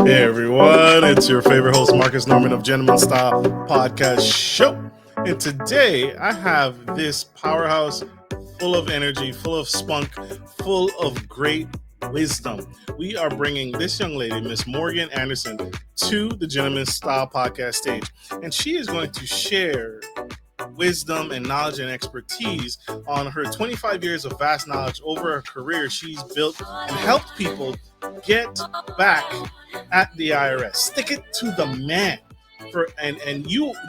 Hey everyone, it's your favorite host Marcus Norman of Gentleman Style Podcast Show. And today I have this powerhouse full of energy, full of spunk, full of great wisdom. We are bringing this young lady, Miss Morgan Anderson, to the Gentleman Style Podcast stage. And she is going to share wisdom and knowledge and expertise on her 25 years of vast knowledge over her career. She's built and helped people get back at the IRS. Stick it to the man.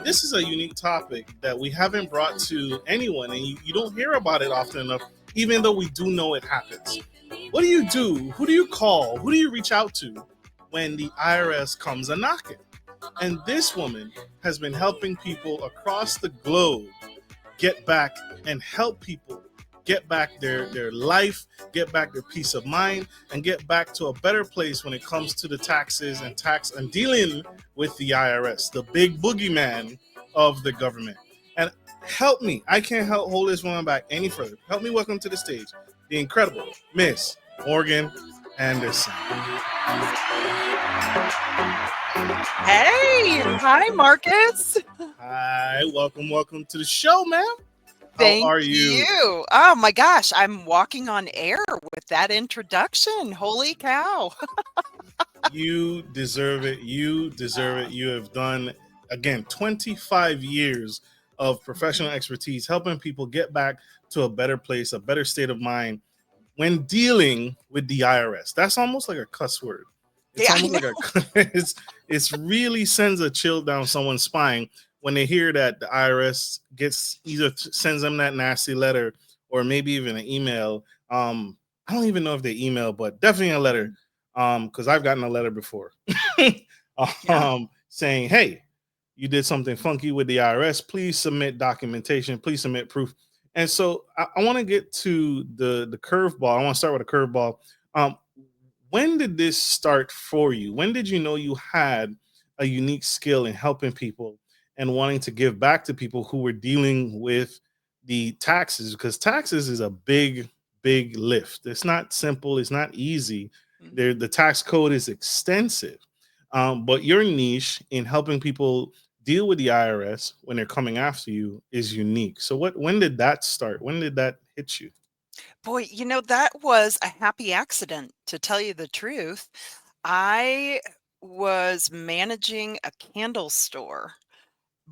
This is a unique topic that we haven't brought to anyone, and you don't hear about it often enough, even though we do know it happens. What do you do? Who do you call? Who do you reach out to when the IRS comes a knocking? And this woman has been helping people across the globe get back and help people get back their life, get back their peace of mind, and get back to a better place when it comes to the taxes and dealing with the IRS, the big boogeyman of the government. And help me, I can't help hold this woman back any further. Help me welcome to the stage the incredible Miss Morgan Anderson. Hey, hi, Marcus. Hi, welcome to the show, ma'am. Thank How are you? Oh my gosh, I'm walking on air with that introduction. Holy cow. You deserve it. You deserve it. You have done, again, 25 years of professional expertise helping people get back to a better place, a better state of mind when dealing with the IRS. That's almost like a cuss word. It's almost like it's really sends a chill down someone's spine when they hear that the IRS sends them that nasty letter or maybe even an email. I don't even know if they email, but definitely a letter. Because I've gotten a letter before saying, hey, you did something funky with the IRS. Please submit documentation. Please submit proof. And so I want to get to the curveball. I want to start with a curveball. When did this start for you? When did you know you had a unique skill in helping people and wanting to give back to people who were dealing with the taxes? Because taxes is a big lift. It's not simple. It's not easy. The tax code is extensive. But your niche in helping people deal with the IRS when they're coming after you is unique. So when did that start? When did that hit you? Boy, that was a happy accident, to tell you the truth. I was managing a candle store,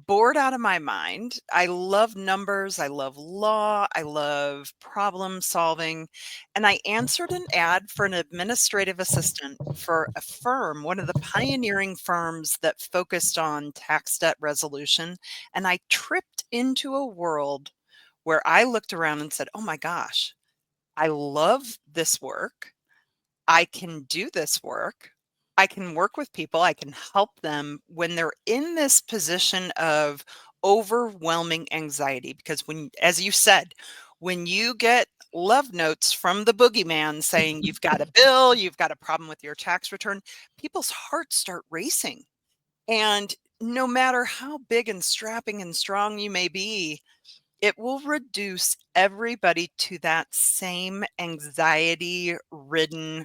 bored out of my mind. I love numbers. I love law. I love problem solving. And I answered an ad for an administrative assistant for a firm, one of the pioneering firms that focused on tax debt resolution. And I tripped into a world where I looked around and said, oh my gosh, I love this work. I can do this work. I can work with people. I can help them when they're in this position of overwhelming anxiety. Because as you said, when you get love notes from the boogeyman saying you've got a bill, you've got a problem with your tax return, people's hearts start racing. And no matter how big and strapping and strong you may be, it will reduce everybody to that same anxiety ridden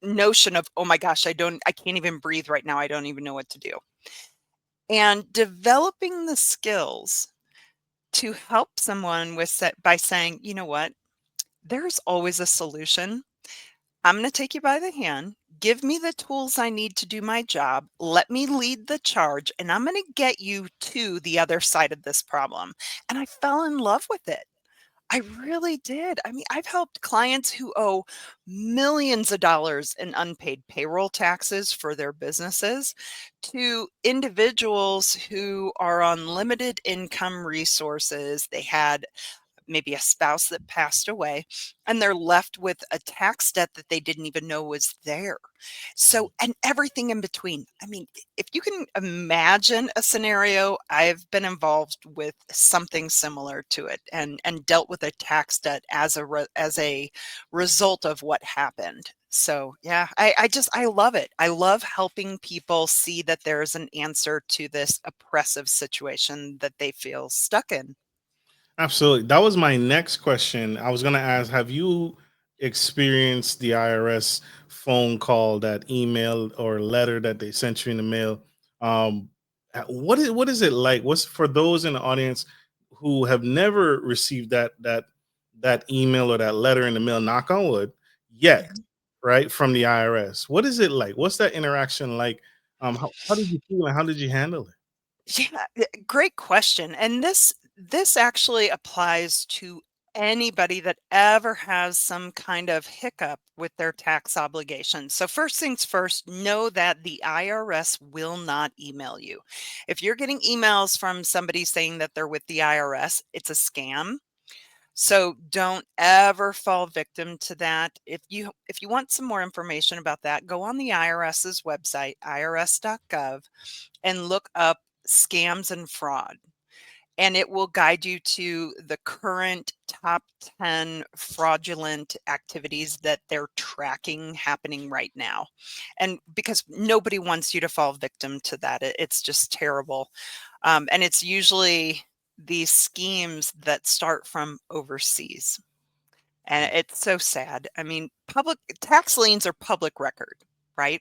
notion of, oh my gosh, I can't even breathe right now. I don't even know what to do. And developing the skills to help someone by saying, you know what, there's always a solution. I'm going to take you by the hand. Give me the tools I need to do my job. Let me lead the charge, and I'm going to get you to the other side of this problem. And I fell in love with it. I really did. I mean, I've helped clients who owe millions of dollars in unpaid payroll taxes for their businesses to individuals who are on limited income resources. They had maybe a spouse that passed away, and they're left with a tax debt that they didn't even know was there. So, and everything in between. I mean, if you can imagine a scenario, I've been involved with something similar to it and dealt with a tax debt as a result of what happened. So yeah, I love it. I love helping people see that there's an answer to this oppressive situation that they feel stuck in. Absolutely. That was my next question. I was going to ask, have you experienced the IRS phone call, that email or letter that they sent you in the mail. Um, what is it like? What's for those in the audience who have never received that email or that letter in the mail? Knock on wood, yet, Mhm. right, from the IRS. What is it like? What's that interaction like? How did you feel and how did you handle it? Yeah, great question. And this actually applies to anybody that ever has some kind of hiccup with their tax obligations. So first things first, know that the IRS will not email you. If you're getting emails from somebody saying that they're with the IRS, it's a scam. So don't ever fall victim to that. If you want some more information about that, go on the IRS's website, irs.gov, and look up scams and fraud. And it will guide you to the current top 10 fraudulent activities that they're tracking happening right now. And because nobody wants you to fall victim to that, it's just terrible. And it's usually these schemes that start from overseas. And Right, it's so sad. I mean, public tax liens are public record, right?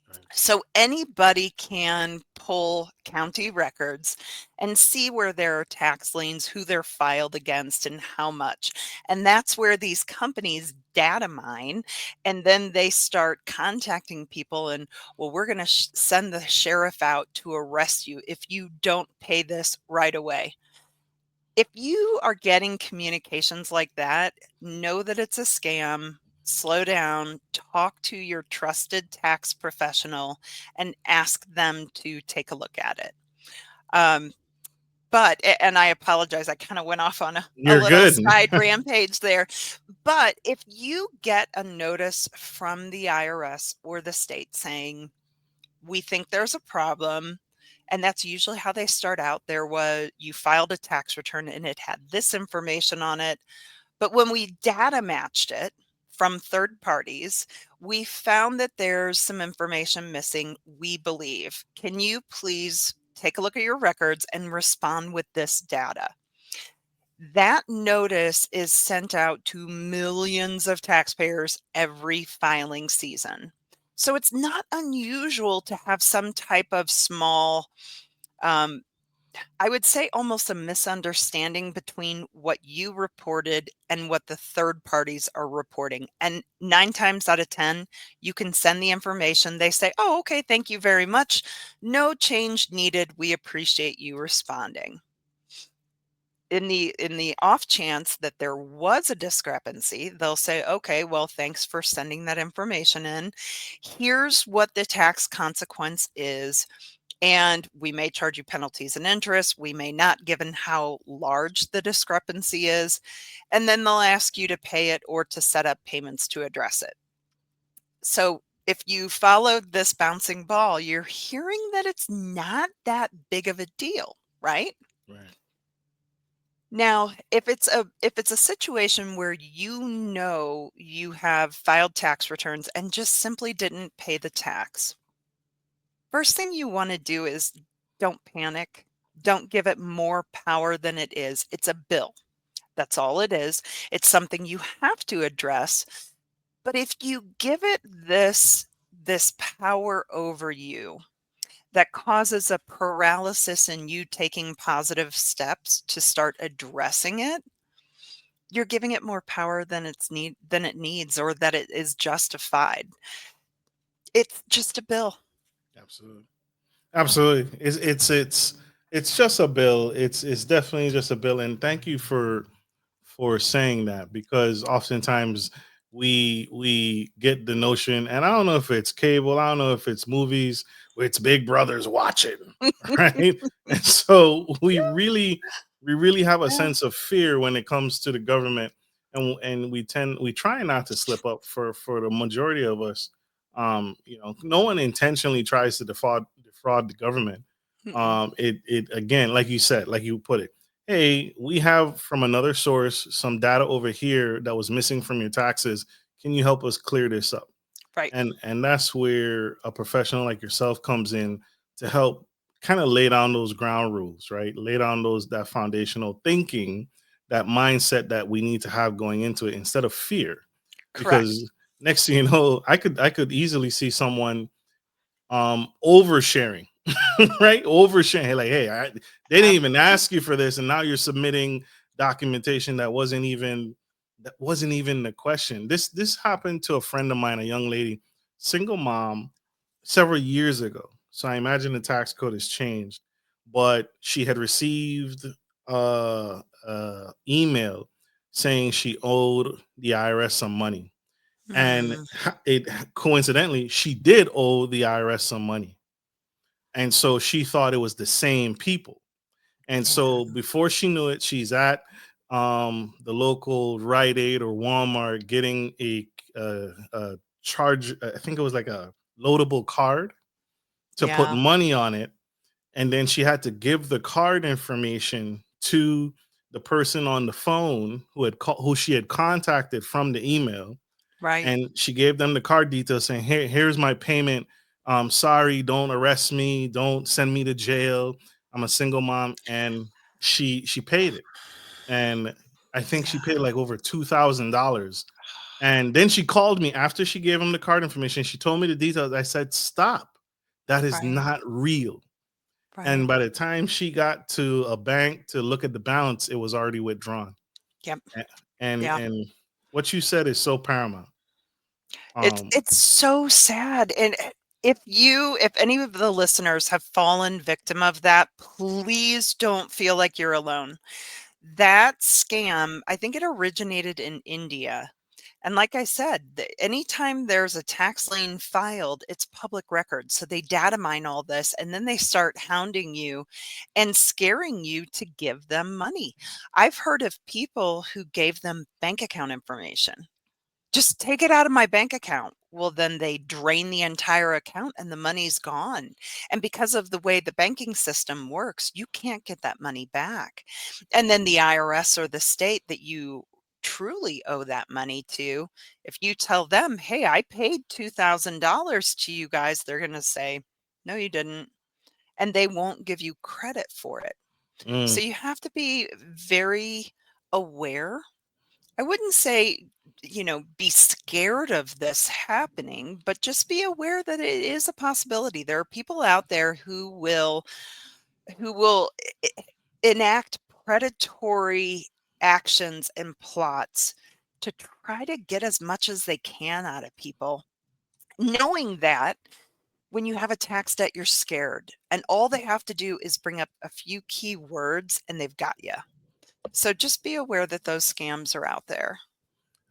right, So anybody can pull county records and see where there are tax liens, who they're filed against, and how much. And that's where these companies data mine. And then they start contacting people and, well, we're going to send the sheriff out to arrest you if you don't pay this right away. If you are getting communications like that, know that it's a scam. Slow down, talk to your trusted tax professional, and ask them to take a look at it. Um, and I apologize, I kind of went off on a you're little good. side rampage there. But if you get a notice from the IRS or the state saying, we think there's a problem, and that's usually how they start out. There was you filed a tax return and it had this information on it, but when we data matched it from third parties, we found that there's some information missing, we believe. Can you please take a look at your records and respond with this data? That notice is sent out to millions of taxpayers every filing season. So it's not unusual to have some type of small, um, I would say almost a misunderstanding between what you reported and what the third parties are reporting. And 9 times out of 10, you can send the information. They say, oh, okay, thank you very much. No change needed. We appreciate you responding. In the off chance that there was a discrepancy, they'll say, okay, well, thanks for sending that information in. Here's what the tax consequence is. And we may charge you penalties and interest. We may not, given how large the discrepancy is. And then they'll ask you to pay it or to set up payments to address it. So if you followed this bouncing ball, you're hearing that it's not that big of a deal, right? Right. Now, if it's a situation where you know you have filed tax returns and just simply didn't pay the tax, first thing you want to do is don't panic. Don't give it more power than it is. It's a bill. That's all it is. It's something you have to address. But if you give it this power over you that causes a paralysis in you taking positive steps to start addressing it, you're giving it more power than it needs or that it is justified. It's just a bill. Absolutely. Absolutely. It's just a bill. It's definitely just a bill. And thank you for saying that, because oftentimes we get the notion, and I don't know if it's cable, I don't know if it's movies, where it's Big Brother's watching, right? And so we really have a Yeah. sense of fear when it comes to the government, and we try not to slip up for the majority of us. No one intentionally tries to defraud the government. Mm-mm. It again, like you said, like you put it, hey, we have from another source some data over here that was missing from your taxes. Can you help us clear this up? Right. And that's where a professional like yourself comes in to help kind of lay down those ground rules, right? Lay down those that foundational thinking, that mindset that we need to have going into it, instead of fear. Correct. Because next thing you know, I could easily see someone oversharing, right? Oversharing, like, hey, they didn't even Absolutely. ask you for this, and now you're submitting documentation that wasn't even the question. This happened to a friend of mine, a young lady, single mom, several years ago. So I imagine the tax code has changed, but she had received email saying she owed the IRS some money, and Mm, it coincidentally she did owe the IRS some money, and so she thought it was the same people. And yeah. so before she knew it, she's at the local Rite Aid or Walmart getting a charge. I think it was like a loadable card to put Yeah. money on it, and then she had to give the card information to the person on the phone who she had contacted from the email, Right. and she gave them the card details saying, here's my payment. Sorry, don't arrest me, don't send me to jail, I'm a single mom. And she paid it, and I think Yeah. she paid like over $2,000. And then she called me after she gave him the card information. She told me the details. I said, stop, that is Right. not real. And Right. by the time she got to a bank to look at the balance, it was already withdrawn. Yep. A- and Yeah. and what you said is so paramount. um It's so sad, and if any of the listeners have fallen victim of that, please don't feel like you're alone. That scam, I think it originated in India. And like I said, anytime there's a tax lien filed, it's public record. So they data mine all this and then they start hounding you and scaring you to give them money. I've heard of people who gave them bank account information. Just take it out of my bank account. Well, then they drain the entire account and the money's gone. And because of the way the banking system works, you can't get that money back. And then the IRS or the state that you truly owe that money to, if you tell them, hey, I paid $2,000 to you guys, they're going to say, no, you didn't. And they won't give you credit for it. So mm, you have to be very aware. I wouldn't say, be scared of this happening, but just be aware that it is a possibility. There are people out there who will enact predatory actions and plots to try to get as much as they can out of people, knowing that when you have a tax debt, you're scared, and all they have to do is bring up a few key words and they've got you. So just be aware that those scams are out there.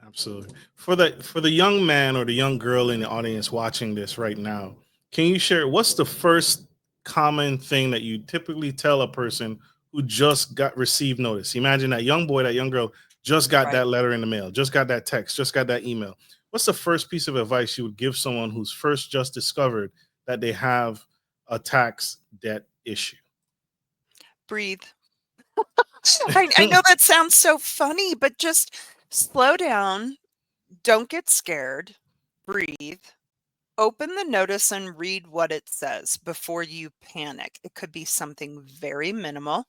Absolutely. For the young man or the young girl in the audience watching this right now, can you share what's the first common thing that you typically tell a person who just got received notice? Imagine that young boy, that young girl just got Right. that letter in the mail, just got that text, just got that email. What's the first piece of advice you would give someone who's first just discovered that they have a tax debt issue? Breathe. I know that sounds so funny, but just slow down. Don't get scared. Breathe. Open the notice and read what it says before you panic. It could be something very minimal,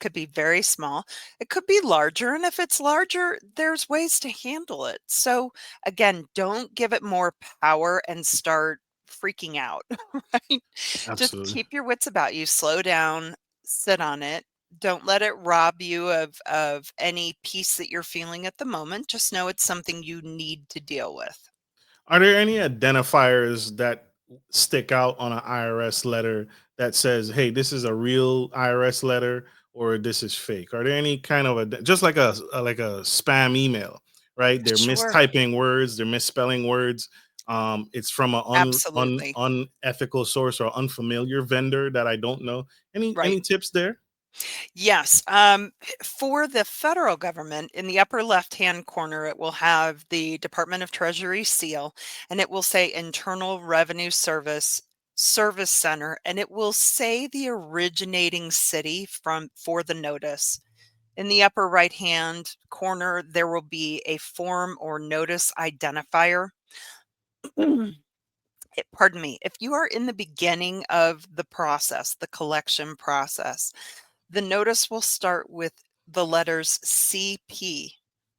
could be very small, it could be larger. And if it's larger, there's ways to handle it. So, again, don't give it more power and start freaking out, right? Just Absolutely. keep your wits about you, slow down, sit on it. Don't let it rob you of any peace that you're feeling at the moment. Just know it's something you need to deal with. Are there any identifiers that stick out on an IRS letter that says, "Hey, this is a real IRS letter," or "This is fake"? Are there any kind of just like a spam email, right? They're Sure. mistyping words, they're misspelling words. It's from an Absolutely. unethical source or unfamiliar vendor that I don't know. Any Right. tips there? Yes. For the federal government, in the upper left-hand corner, it will have the Department of Treasury seal, and it will say Internal Revenue Service Center, and it will say the originating city from for the notice. In the upper right-hand corner, there will be a form or notice identifier. Pardon me. If you are in the beginning of the process, the collection process, the notice will start with the letters CP.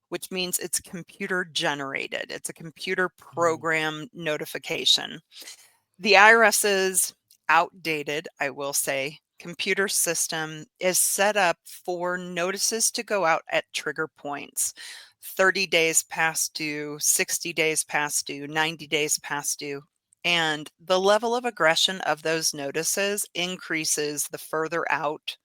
which means it's computer generated. It's a computer Mm. program notification. The IRS's outdated, I will say, computer system is set up for notices to go out at trigger points. 30 days past due, 60 days past due, 90 days past due. And the level of aggression of those notices increases the further out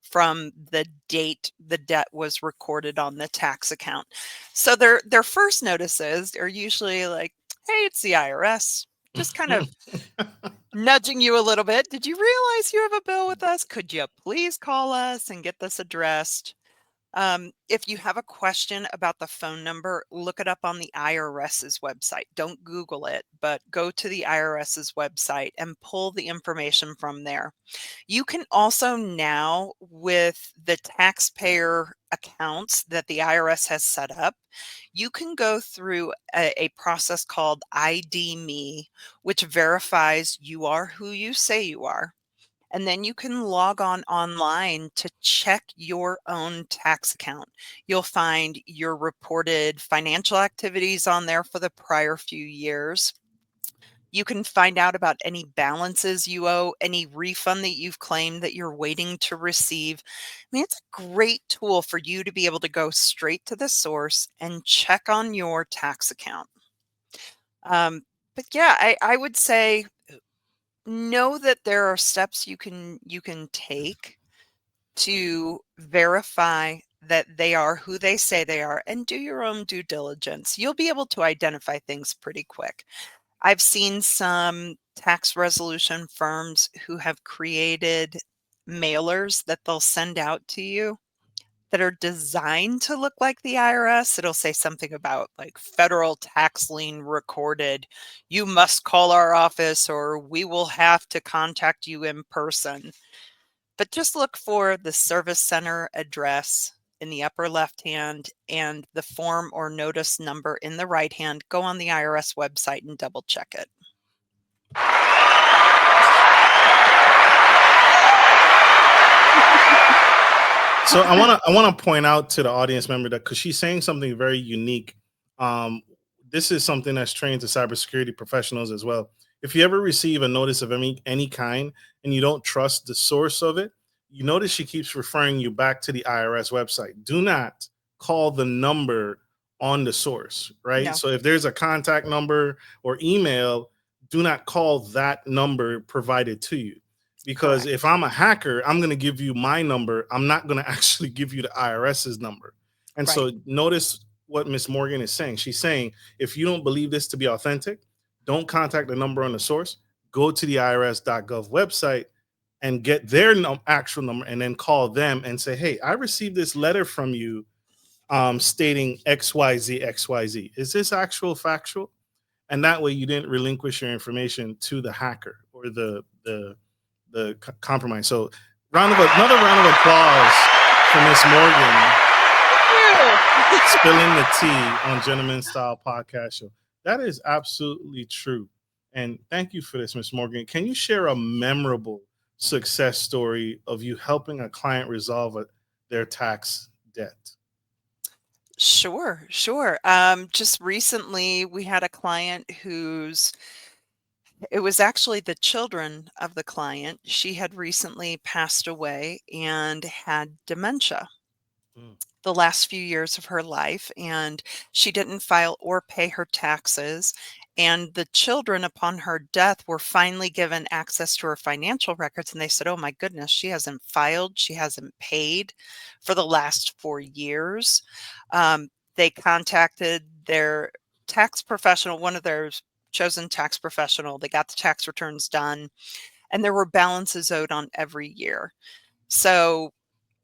from the date the debt was recorded on the tax account. So their first notices are usually like, "Hey, it's the IRS." Just kind of nudging you a little bit. "Did you realize you have a bill with us? Could you please call us and get this addressed?" If you have a question about the phone number, look it up on the IRS's website. Don't Google it, but go to the IRS's website and pull the information from there. You can also now, with the taxpayer accounts that the IRS has set up, you can go through a process called ID Me, which verifies you are who you say you are. And then you can log on online to check your own tax account. You'll find your reported financial activities on there for the prior few years. You can find out about any balances you owe, any refund that you've claimed that you're waiting to receive. I mean, it's a great tool for you to be able to go straight to the source and check on your tax account. Um, but yeah, I would say know that there are steps you can take to verify that they are who they say they are and do your own due diligence. You'll be able to identify things pretty quick. I've seen some tax resolution firms who have created mailers that they'll send out to you that are designed to look like the IRS. It'll say something about like federal tax lien recorded. You must call our office or we will have to contact you in person. But just look for the service center address in the upper left hand and the form or notice number in the right hand. Go on the IRS website and double check it. So I want to point out to the audience member that because she's saying something very unique. Um, this is something that's trained to cybersecurity professionals as well. If you ever receive a notice of any kind and you don't trust the source of it, you notice she keeps referring you back to the IRS website. Do not call the number on the source, right? No, So if there's a contact number or email, do not call that number provided to you, because if correct. I'm a hacker, I'm going to give you my number. I'm not going to actually give you the IRS's number. And Right. so notice what Miss Morgan is saying. She's saying if you don't believe this to be authentic, don't contact the number on the source. Go to the irs.gov website and get their actual number and then call them and say, "Hey, I received this letter from you stating XYZ, XYZ. Is this actual factual?" And that way you didn't relinquish your information to the hacker or the compromise. So another round of applause for Miss Morgan spilling the tea on Gentleman Style Podcast Show. That is absolutely true. And thank you for this, Miss Morgan. Can you share a memorable success story of you helping a client resolve their tax debt? Sure, sure. Just recently, we had a client it was actually the children of the client. She had recently passed away and had dementia Mm. the last few years of her life, and she didn't file or pay her taxes. And the children, upon her death, were finally given access to her financial records. And they said, "Oh my goodness, she hasn't filed, she hasn't paid for the last 4 years." They contacted their tax professional, one of their chosen tax professional. They got the tax returns done, and there were balances owed on every year. So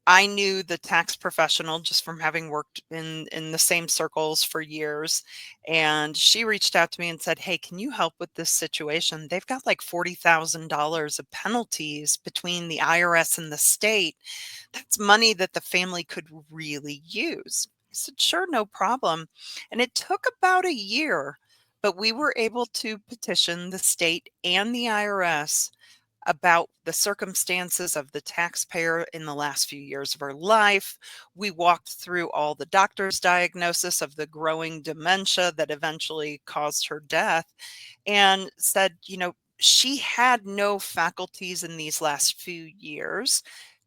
I knew the tax professional just from having worked in the same circles for years, and she reached out to me and said, "Hey, can you help with this situation? They've got like $40,000 of penalties between the IRS and the state. That's money that the family could really use." I said, "Sure, no problem." And it took about a year, but we were able to petition the state and the IRS about the circumstances of the taxpayer in the last few years of her life. We walked through all the doctor's diagnosis of the growing dementia that eventually caused her death, and said, she had no faculties in these last few years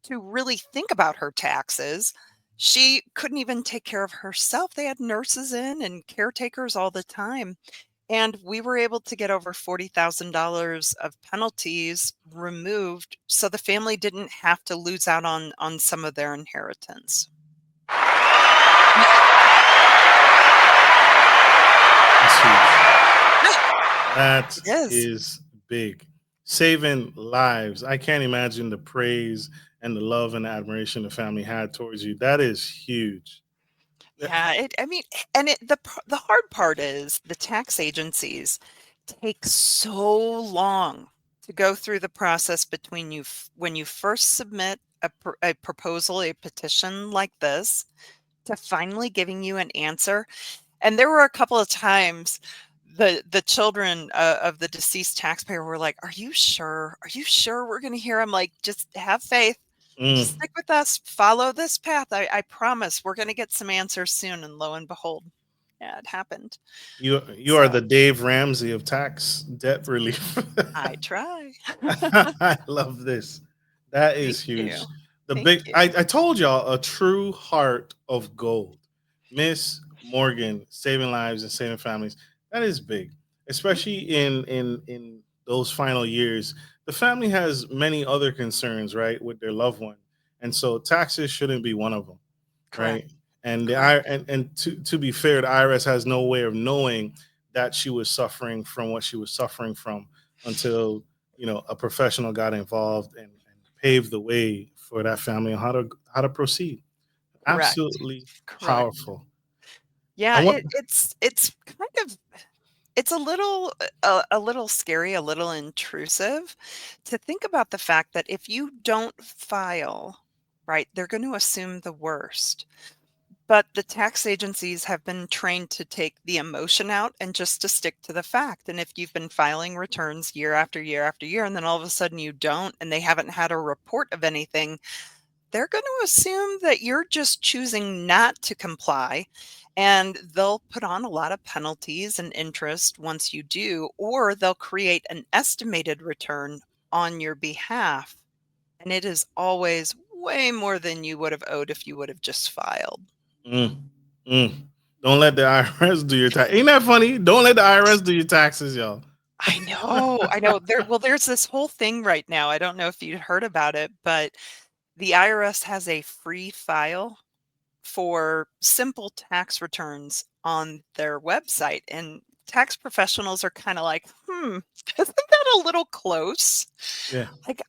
to really think about her taxes. She couldn't even take care of herself. They had nurses in and caretakers all the time. And we were able to get over $40,000 of penalties removed so the family didn't have to lose out on some of their inheritance. That's huge. That It is. is big. Saving lives. I can't imagine the praise and the love and the admiration the family had towards you. That is huge. Yeah. Yeah, I mean, and the hard part is the tax agencies take so long to go through the process between when you first submit a proposal, a petition like this, to finally giving you an answer. And there were a couple of times the children of the deceased taxpayer were like, "Are you sure? Are you sure we're going to hear?" I'm like, "Just have faith. Just Mm. stick with us. Follow this path. I promise we're going to get some answers soon." And lo and behold, yeah, it happened. You are So the Dave Ramsey of tax debt relief. I try. I love this. That Thank is huge. you. Thank you. I told y'all a true heart of gold. Miss Morgan saving lives and saving families. That is big, especially in those final years. The family has many other concerns, right, with their loved one, and so taxes shouldn't be one of them, Correct. right? And the I Correct. and to be fair, the IRS has no way of knowing that she was suffering from what she was suffering from until a professional got involved and paved the way for that family on how to proceed. Correct. Absolutely Correct. powerful. I Yeah, want. it's kind of it's a little scary, a little intrusive to think about the fact that if you don't file, right, they're going to assume the worst. But the tax agencies have been trained to take the emotion out and just to stick to the fact. And if you've been filing returns year after year after year, and then all of a sudden you don't, and they haven't had a report of anything, they're going to assume that you're just choosing not to comply. And they'll put on a lot of penalties and interest once you do, or they'll create an estimated return on your behalf. And it is always way more than you would have owed if you would have just filed. Mm, mm. Don't let the IRS do your tax. Ain't that funny? Don't let the IRS do your taxes, y'all. I know, I know. There's this whole thing right now. I don't know if you heard about it, but the IRS has a free file for simple tax returns on their website, and tax professionals are kind of like, isn't that a little close? Yeah. Like,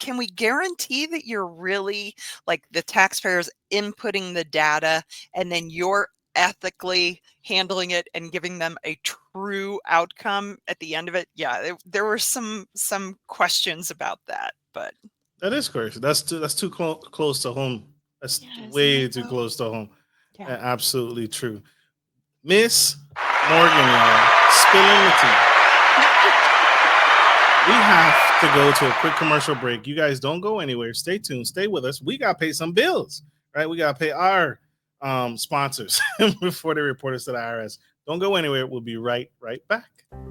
can we guarantee that you're really like the taxpayers inputting the data and then you're ethically handling it and giving them a true outcome at the end of it? Yeah, there were some questions about that, but That is crazy. That's too close to home. That's yeah, isn't it way too though? close to home. Yeah. Absolutely true. Miss Morgan, y'all, spilling the tea. We have to go to a quick commercial break. You guys don't go anywhere. Stay tuned. Stay with us. We got to pay some bills, right? We got to pay our sponsors before they report us to the IRS. Don't go anywhere. We'll be right back.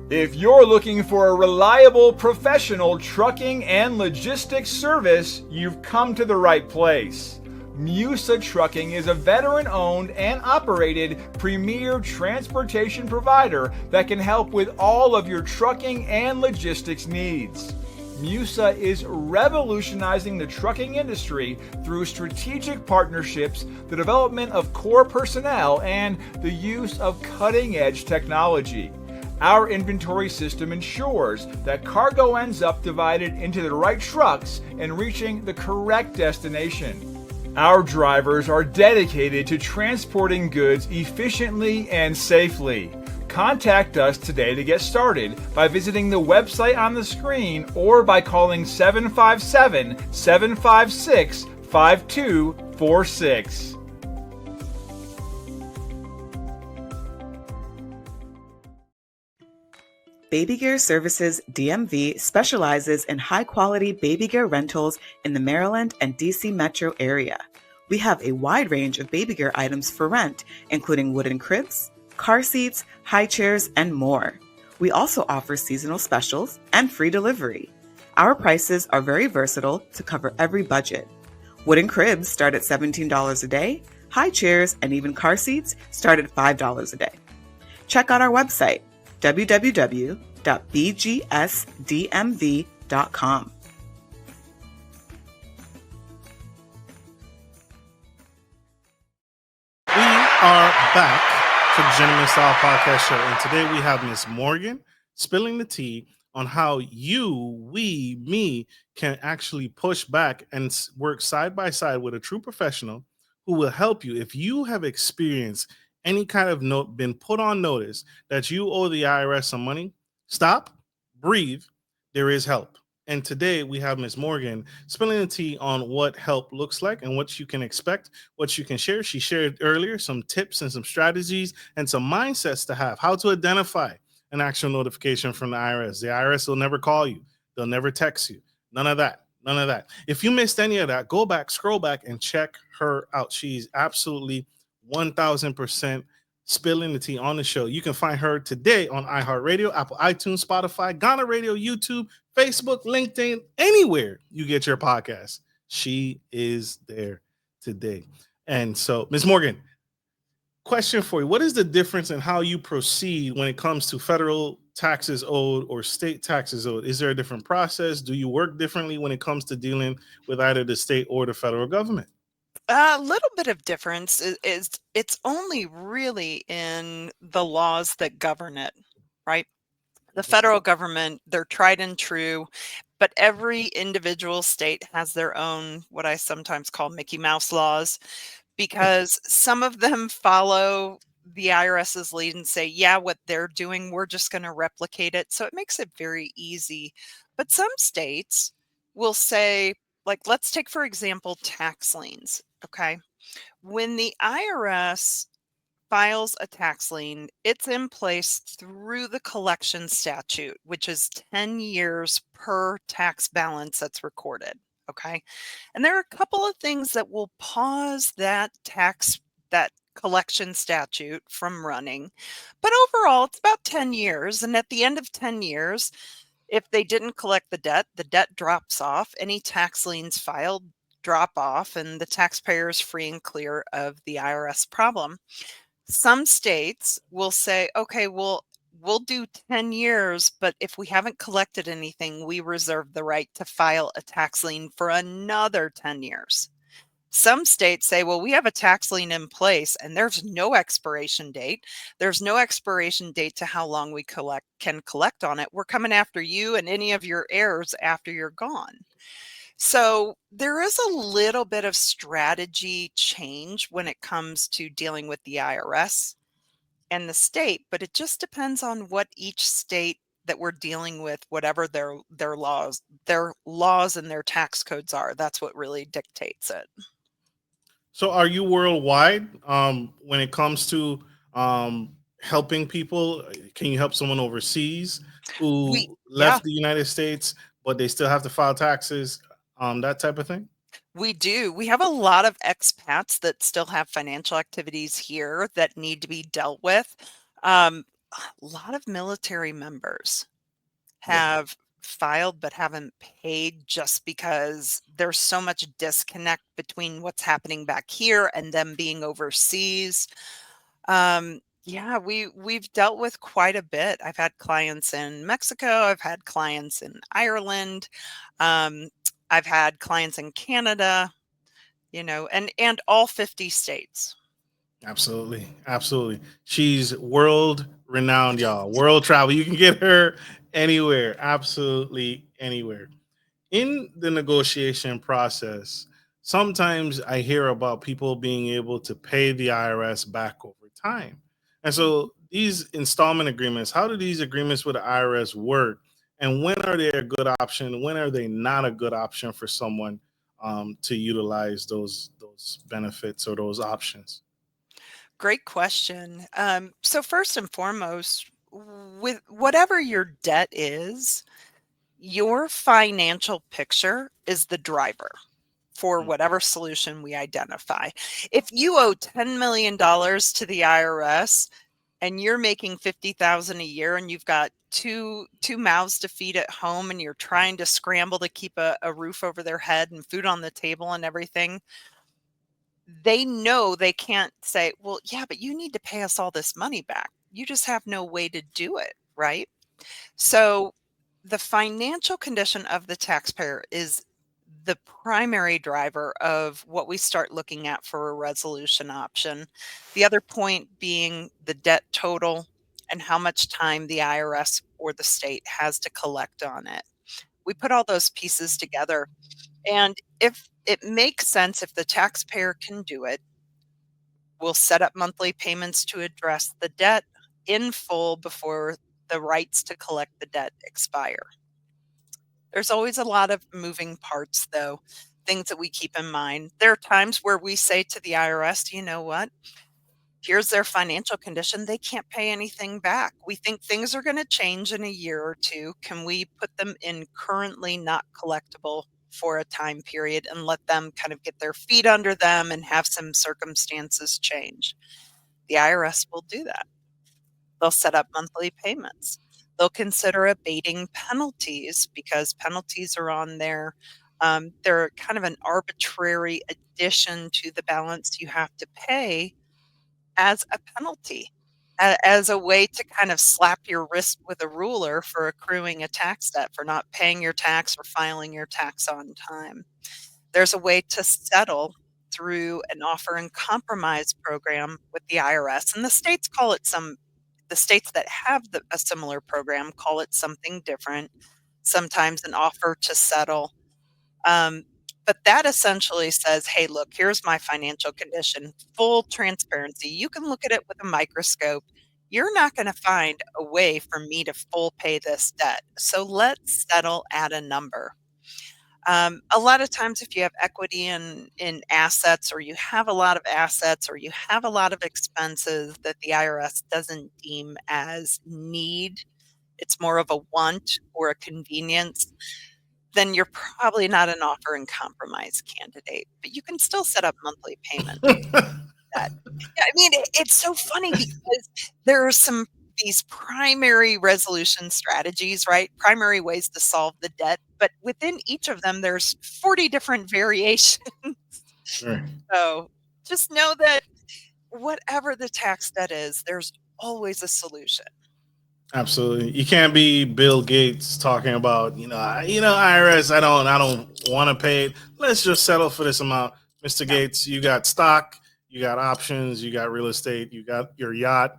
If you're looking for a reliable professional trucking and logistics service, you've come to the right place. Musa Trucking is a veteran-owned and operated premier transportation provider that can help with all of your trucking and logistics needs. Musa is revolutionizing the trucking industry through strategic partnerships, the development of core personnel, and the use of cutting-edge technology. Our inventory system ensures that cargo ends up divided into the right trucks and reaching the correct destination. Our drivers are dedicated to transporting goods efficiently and safely. Contact us today to get started by visiting the website on the screen or by calling 757-756-5246. Baby Gear Services DMV specializes in high-quality baby gear rentals in the Maryland and DC metro area. We have a wide range of baby gear items for rent, including wooden cribs, car seats, high chairs, and more. We also offer seasonal specials and free delivery. Our prices are very versatile to cover every budget. Wooden cribs start at $17 a day, high chairs and even car seats start at $5 a day. Check out our website, www.bgsdmv.com. We are back to the Gentleman Style Podcast Show, and today we have Miss Morgan spilling the tea on how me can actually push back and work side by side with a true professional who will help you if you have experienced any kind of note, been put on notice that you owe the IRS some money. Stop, breathe. There is help. And today we have Ms. Morgan spilling the tea on what help looks like and what you can expect, what you can share. She shared earlier some tips and some strategies and some mindsets to have, how to identify an actual notification from the IRS. The IRS will never call you. They'll never text you. None of that. None of that. If you missed any of that, go back, scroll back, and check her out. She's absolutely 1000% spilling the tea on the show. You can find her today on iHeartRadio, Apple iTunes, Spotify, Ghana Radio, YouTube, Facebook, LinkedIn, anywhere you get your podcast. She is there today. And so, Ms. Morgan, question for you. What is the difference in how you proceed when it comes to federal taxes owed or state taxes owed? Is there a different process? Do you work differently when it comes to dealing with either the state or the federal government? A little bit of difference is it's only really in the laws that govern it, right? The federal government, they're tried and true, but every individual state has their own, what I sometimes call Mickey Mouse laws, because some of them follow the IRS's lead and say, yeah, what they're doing, we're just going to replicate it. So it makes it very easy. But some states will say, like, let's take, for example, tax liens. Okay. When the IRS files a tax lien, it's in place through the collection statute, which is 10 years per tax balance that's recorded. Okay. And there are a couple of things that will pause that collection statute from running. But overall, it's about 10 years. And at the end of 10 years, if they didn't collect the debt drops off. Any tax liens filed drop off, and the taxpayer is free and clear of the IRS problem. Some states will say, okay, we'll do 10 years, but if we haven't collected anything, we reserve the right to file a tax lien for another 10 years. Some states say, well, we have a tax lien in place and there's no expiration date. There's no expiration date to how long we can collect on it. We're coming after you and any of your heirs after you're gone. So there is a little bit of strategy change when it comes to dealing with the IRS and the state, but it just depends on what each state that we're dealing with, whatever their laws and their tax codes are. That's what really dictates it. So are you worldwide when it comes to helping people? Can you help someone overseas who left the United States, but they still have to file taxes, that type of thing? We do. We have a lot of expats that still have financial activities here that need to be dealt with. A lot of military members have filed but haven't paid just because there's so much disconnect between what's happening back here and them being overseas. We've dealt with quite a bit. I've had clients in Mexico. I've had clients in Ireland. I've had clients in Canada, and all 50 states. Absolutely. Absolutely. She's world renowned, y'all. World travel. You can get her anywhere. Absolutely anywhere. In the negotiation process, sometimes I hear about people being able to pay the IRS back over time. And so these installment agreements, how do these agreements with the IRS work? And when are they a good option? When are they not a good option for someone to utilize those benefits or those options? Great question. So first and foremost, with whatever your debt is, your financial picture is the driver for whatever solution we identify. If you owe $10 million to the IRS and you're making 50,000 a year and you've got two mouths to feed at home and you're trying to scramble to keep a roof over their head and food on the table and everything, they know they can't say, well, yeah, but you need to pay us all this money back. You just have no way to do it, right? So the financial condition of the taxpayer is the primary driver of what we start looking at for a resolution option. The other point being the debt total and how much time the IRS or the state has to collect on it. We put all those pieces together. And if it makes sense, if the taxpayer can do it, we'll set up monthly payments to address the debt in full before the rights to collect the debt expire. There's always a lot of moving parts, though, things that we keep in mind. There are times where we say to the IRS, you know what? Here's their financial condition. They can't pay anything back. We think things are going to change in a year or two. Can we put them in currently not collectible for a time period and let them kind of get their feet under them and have some circumstances change? The IRS will do that. They'll set up monthly payments. They'll consider abating penalties because penalties are on there. They're kind of an arbitrary addition to the balance you have to pay as a penalty, as a way to kind of slap your wrist with a ruler for accruing a tax debt, for not paying your tax or filing your tax on time. There's a way to settle through an offer and compromise program with the IRS, and the states call it the states that have a similar program call it something different, sometimes an offer to settle. But that essentially says, hey, look, here's my financial condition, full transparency. You can look at it with a microscope. You're not going to find a way for me to full pay this debt. So let's settle at a number. A lot of times, if you have equity in assets, or you have a lot of assets, or you have a lot of expenses that the IRS doesn't deem as need, it's more of a want or a convenience, then you're probably not an offer and compromise candidate. But you can still set up monthly payments. That. Yeah, I mean, it's so funny because there are these primary resolution strategies, right? Primary ways to solve the debt, but within each of them, there's 40 different variations. Sure. So just know that whatever the tax debt is, there's always a solution. Absolutely. You can't be Bill Gates talking about, IRS, I don't want to pay it. Let's just settle for this amount. Mr. Gates, you got stock, you got options, you got real estate, you got your yacht,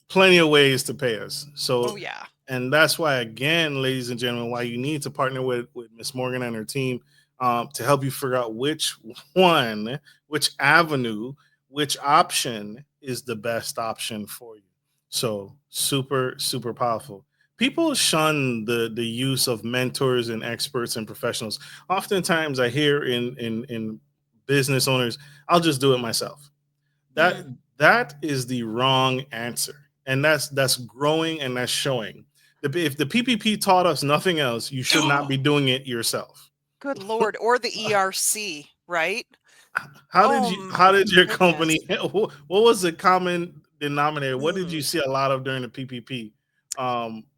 plenty of ways to pay us. So, Oh, yeah. and that's why, again, ladies and gentlemen, why you need to partner with Miss Morgan and her team to help you figure out which avenue, which option is the best option for you. So super, super powerful. People shun the use of mentors and experts and professionals. Oftentimes I hear in business owners, I'll just do it myself. That is the wrong answer. And that's growing and that's showing. If the PPP taught us nothing else, you should not be doing it yourself. Good Lord. Or the ERC, right? How did your goodness. company, what was the common denominator? What did you see a lot of during the PPP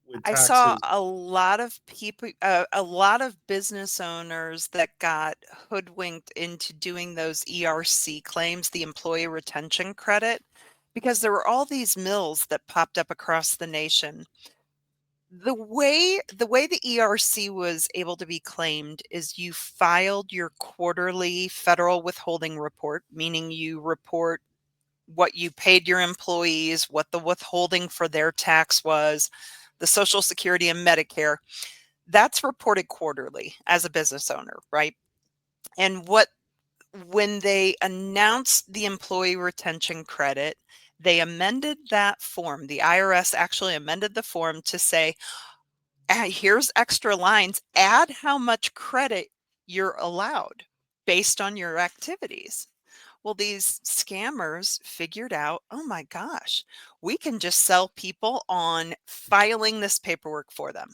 with I taxes? saw a lot of people, a lot of business owners that got hoodwinked into doing those ERC claims, the employee retention credit, because there were all these mills that popped up across the nation. The way the ERC was able to be claimed is you filed your quarterly federal withholding report, meaning you report what you paid your employees, what the withholding for their tax was, the Social Security and Medicare. That's reported quarterly as a business owner, right? And when they announced the employee retention credit, they amended that form. The IRS actually amended the form to say, here's extra lines, add how much credit you're allowed based on your activities. Well, these scammers figured out, oh my gosh, we can just sell people on filing this paperwork for them.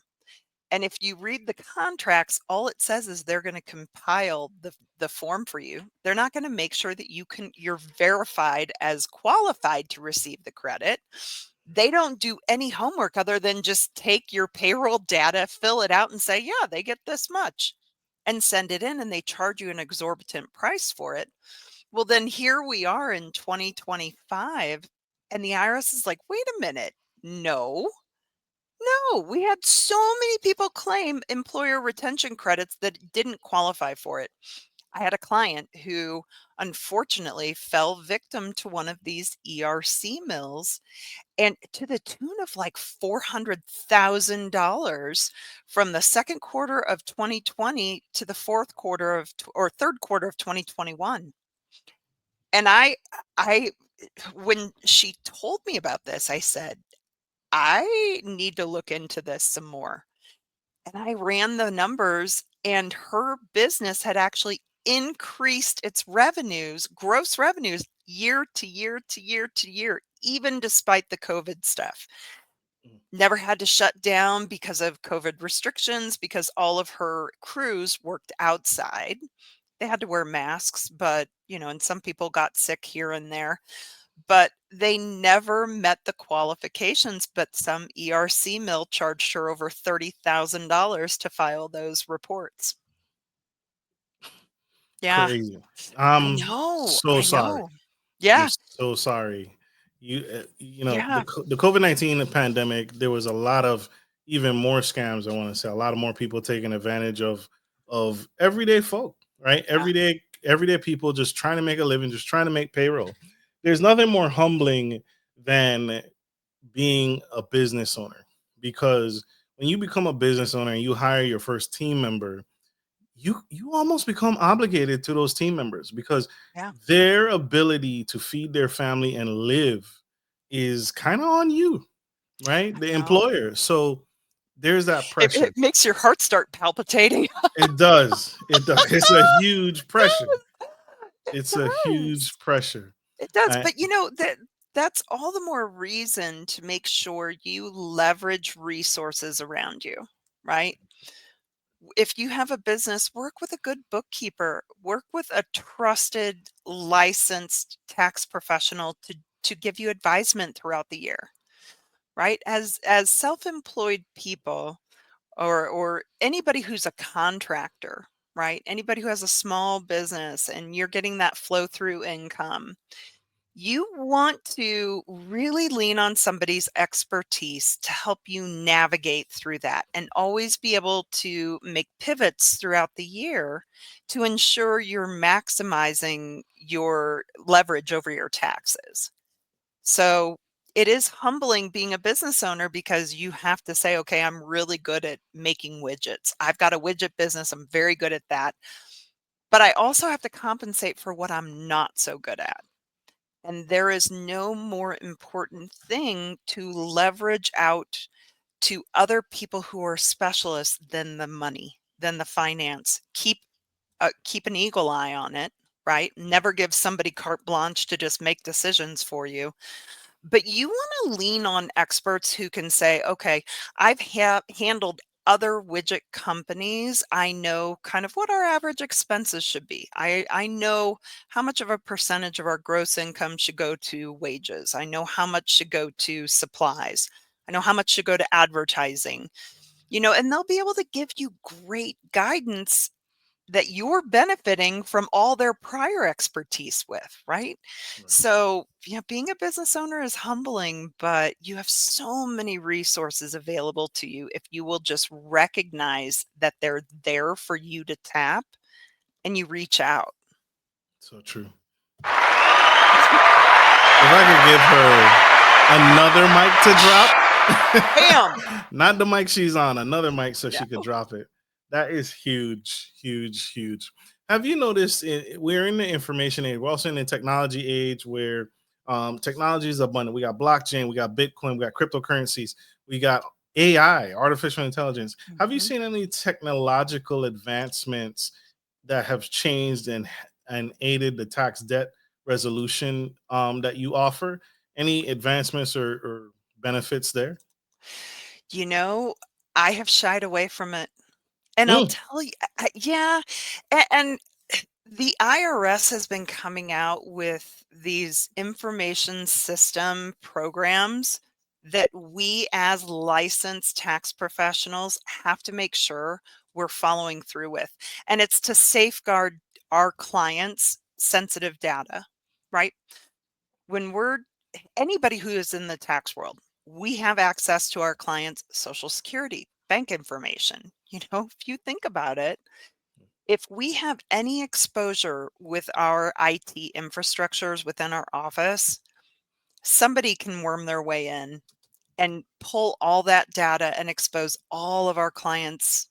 And if you read the contracts, all it says is they're going to compile the form for you. They're not going to make sure that you're verified as qualified to receive the credit. They don't do any homework other than just take your payroll data, fill it out and say, yeah, they get this much, and send it in, and they charge you an exorbitant price for it. Well, then here we are in 2025, and the IRS is like, wait a minute. No, we had so many people claim employer retention credits that didn't qualify for it. I had a client who unfortunately fell victim to one of these ERC mills, and to the tune of like $400,000 from the second quarter of 2020 to the fourth quarter of or third quarter of 2021. And I when she told me about this, I said, I need to look into this some more. And I ran the numbers, and her business had actually increased its revenues, gross revenues, year to year to year to year, even despite the COVID stuff. Never had to shut down because of COVID restrictions, because all of her crews worked outside. They had to wear masks, but, and some people got sick here and there, but they never met the qualifications. But some ERC mill charged her over $30,000 to file those reports. Yeah, Crazy. I I'm know. so I sorry. know. I'm Yeah, so sorry. yeah, The COVID-19 pandemic, there was a lot of even more scams. I want to say a lot of more people taking advantage of everyday folk, right? yeah. Everyday people just trying to make a living, just trying to make payroll. There's nothing more humbling than being a business owner, because when you become a business owner and you hire your first team member, you almost become obligated to those team members, because Yeah. their ability to feed their family and live is kind of on you, right? The No. employer. So there's that It pressure. makes your heart start palpitating. It does. It does. It's a huge pressure. It It's a does. huge pressure. It does. I, But that's all the more reason to make sure you leverage resources around you, right? If you have a business, work with a good bookkeeper, work with a trusted, licensed tax professional to give you advisement throughout the year, right? As self-employed people, or anybody who's a contractor, right? Anybody who has a small business and you're getting that flow through income, you want to really lean on somebody's expertise to help you navigate through that, and always be able to make pivots throughout the year to ensure you're maximizing your leverage over your taxes. So it is humbling being a business owner, because you have to say, okay, I'm really good at making widgets. I've got a widget business. I'm very good at that. But I also have to compensate for what I'm not so good at. And there is no more important thing to leverage out to other people who are specialists than the money, than the finance. Keep an eagle eye on it, right? Never give somebody carte blanche to just make decisions for you. But you want to lean on experts who can say, okay, I've handled other widget companies. I know kind of what our average expenses should be. I know how much of a percentage of our gross income should go to wages. I know how much should go to supplies. I know how much should go to advertising, and they'll be able to give you great guidance that you're benefiting from all their prior expertise with, right? right. So, being a business owner is humbling, but you have so many resources available to you if you will just recognize that they're there for you to tap, and you reach out. So true. If I could give her another mic to drop, Bam! not the mic she's on, another mic so she Yeah. could drop it. That is huge, huge, huge. Have you noticed we're in the information age, we're also in the technology age where technology is abundant. We got blockchain, we got Bitcoin, we got cryptocurrencies, we got AI, artificial intelligence. Have you Mhm. seen any technological advancements that have changed and aided the tax debt resolution that you offer? Any advancements or benefits there? You know, I have shied away from it. And I'll Mm, tell you, yeah, and the IRS has been coming out with these information system programs that we as licensed tax professionals have to make sure we're following through with. And it's to safeguard our clients' sensitive data, right? When we're anybody who is in the tax world, we have access to our clients' social security, bank information. If you think about it, if we have any exposure with our IT infrastructures within our office, somebody can worm their way in and pull all that data and expose all of our clients'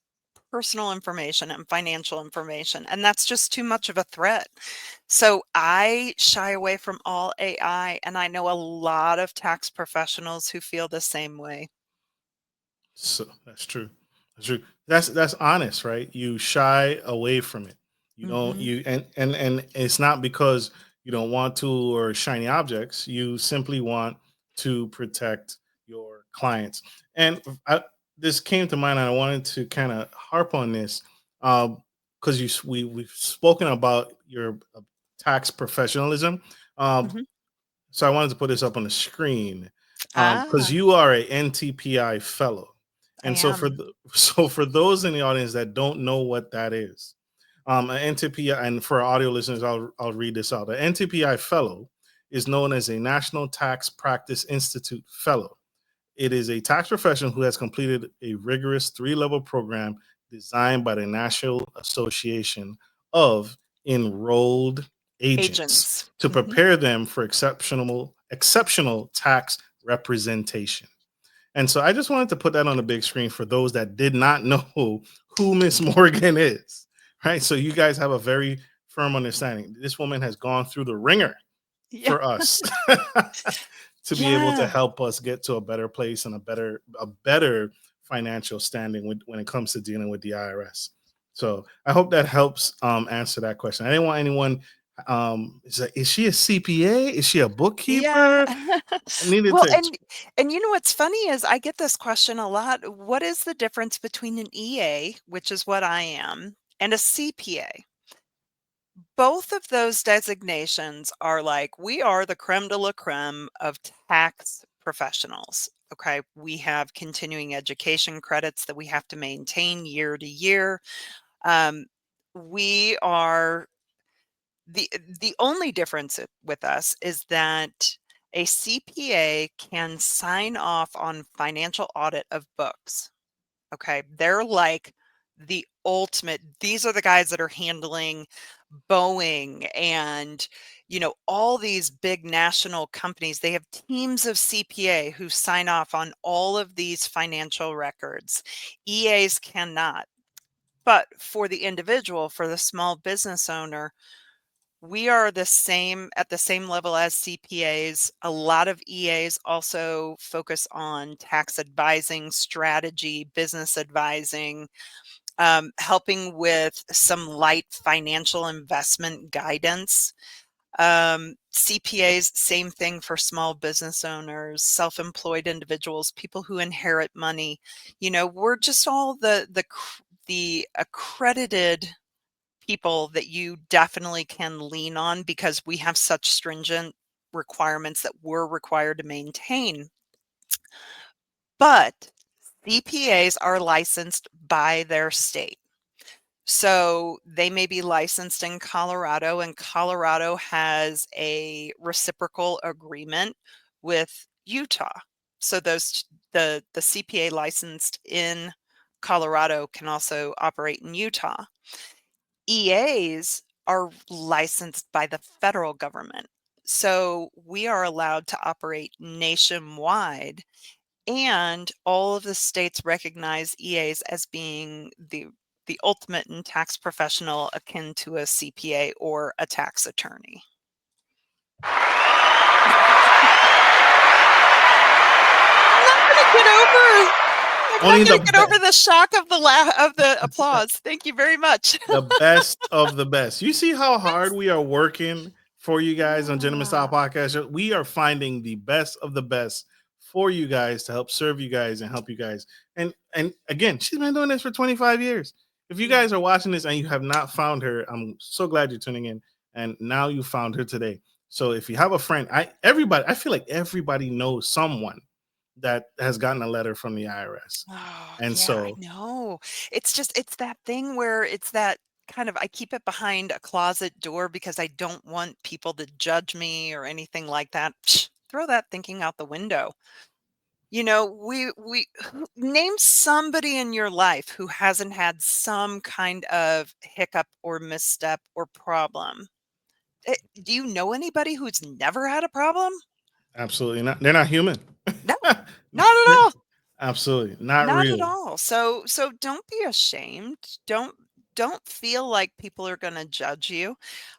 personal information and financial information. And that's just too much of a threat. So I shy away from all AI, and I know a lot of tax professionals who feel the same way. so that's true. That's true. That's honest, right? You shy away from it. You don't Hmm. you and it's not because you don't want to or shiny objects. You simply want to protect your clients. And this came to mind, and I wanted to kind of harp on this because we've spoken about your tax professionalism. Um, Hmm. so I wanted to put this up on the screen because Ah, you are a NTPI fellow, I and so am. so for those in the audience that don't know what that is, an NTPI, and for our audio listeners, I'll read this out. An NTPI fellow is known as a National Tax Practice Institute fellow. It is a tax professional who has completed a rigorous 3-level program designed by the National Association of Enrolled Agents Agents. to Hmm. prepare them for exceptional tax representation. And so I just wanted to put that on the big screen for those that did not know who Miss Morgan is. Right. So you guys have a very firm understanding. This woman has gone through the ringer Yeah. for us to be able to Yeah. help us get to a better place and a better financial standing when it comes to dealing with the IRS. So I hope that helps answer that question. I didn't want anyone is she a CPA? Is she a Yeah. bookkeeper? I needed Well, to and what's funny is I get this question a lot. What is the difference between an EA, which is what I am, and a CPA? Both of those designations are like, we are the creme de la creme of tax professionals. Okay. We have continuing education credits that we have to maintain year to year. Um, we are the only difference with us is that a CPA can sign off on financial audit of books. Okay. They're like the ultimate, these are the guys that are handling Boeing and, all these big national companies. They have teams of CPA who sign off on all of these financial records. EAs cannot. But for the individual, for the small business owner, we are the same at the same level as CPAs. A lot of EAs also focus on tax advising, strategy, business advising, helping with some light financial investment guidance. CPAs, same thing for small business owners, self-employed individuals, people who inherit money. We're just all the accredited people that you definitely can lean on because we have such stringent requirements that we're required to maintain. But CPAs are licensed by their state. So they may be licensed in Colorado, and Colorado has a reciprocal agreement with Utah. So the CPA licensed in Colorado can also operate in Utah. EAs are licensed by the federal government. So we are allowed to operate nationwide, and all of the states recognize EAs as being the ultimate in tax professional akin to a CPA or a tax attorney. I'm not only gonna the get over the shock of the applause. Thank you very much. the best of the best. You see how hard we are working for you guys on Gentleman Style Ah, Podcast Show. We are finding the best of the best for you guys to help serve you guys and help you guys. And again, she's been doing this for 25 years. If you guys are watching this and you have not found her, I'm so glad you're tuning in. And now you found her today. So if you have a friend, I feel like everybody knows someone that has gotten a letter from the IRS. oh, And yeah, I so know. It's that thing where it's that kind of I keep it behind a closet door because I don't want people to judge me or anything like that. Psh, throw that thinking out the window. Name somebody in your life who hasn't had some kind of hiccup or misstep or problem. Do you know anybody who's never had a problem? absolutely not. They're not human. No, not at all. Absolutely not Not at real. all. So don't be ashamed. Don't feel like people are going to judge you.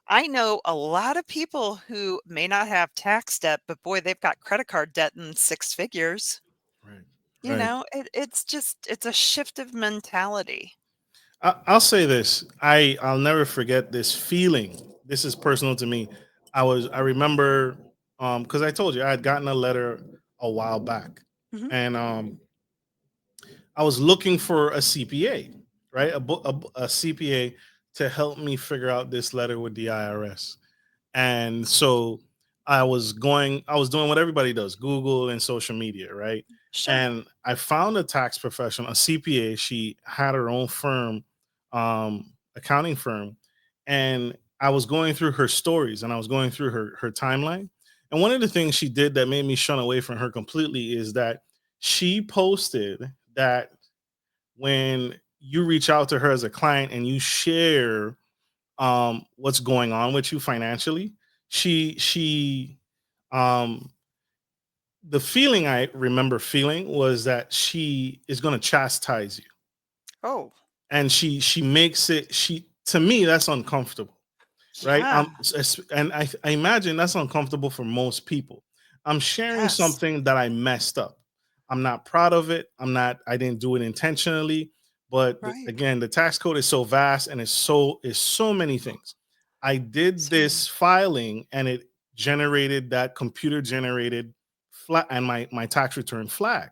I know a lot of people who may not have tax debt, but boy, they've got credit card debt in six figures. Right. You Right. know, it's a shift of mentality. I'll say this. I'll never forget this feeling. This is personal to me. I remember because I told you I had gotten a letter a while back, Mhm. and I was looking for a CPA, right? A CPA to help me figure out this letter with the IRS. And so I was doing what everybody does, Google and social media, right? Sure. And I found a tax professional, a CPA. She had her own firm, accounting firm. And I was going through her stories and I was going through her timeline. And one of the things she did that made me shun away from her completely is that she posted that when you reach out to her as a client and you share what's going on with you financially, she um the feeling I remember feeling was that she is going to chastise you, Oh, and she makes it, she, to me, that's uncomfortable, right? yeah. And I imagine that's uncomfortable for most people. I'm sharing Yes. something that I messed up. I'm not proud of it. I didn't do it intentionally. But Right. again, the tax code is so vast and it's so many things. I did So many. this filing and it generated that computer generated flat, and my tax return flagged.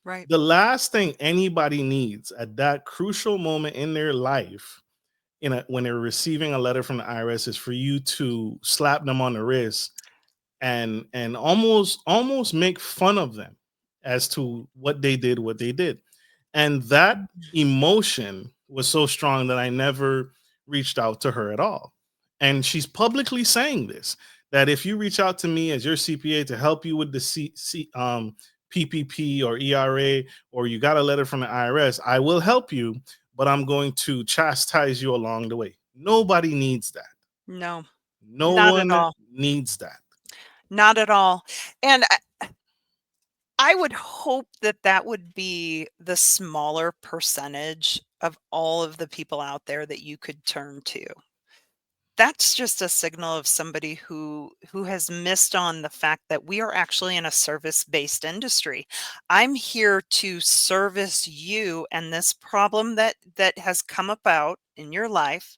Right. The last thing anybody needs at that crucial moment in their life, when they're receiving a letter from the IRS, is for you to slap them on the wrist and almost make fun of them as to what they did. And that Mhm. emotion was so strong that I never reached out to her at all. And she's publicly saying this, that if you reach out to me as your CPA to help you with the PPP or ERA, or you got a letter from the IRS, I will help you, but I'm going to chastise you along the way. Nobody needs that. No, No not at one all. needs that. Not at all. And I would hope that that would be the smaller percentage of all of the people out there that you could turn to. That's just a signal of somebody who has missed on the fact that we are actually in a service-based industry. I'm here to service you and this problem that has come about in your life.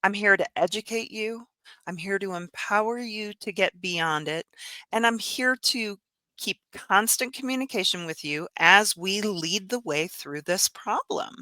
I'm here to educate you. I'm here to empower you to get beyond it. And I'm here to keep constant communication with you as we lead the way through this problem.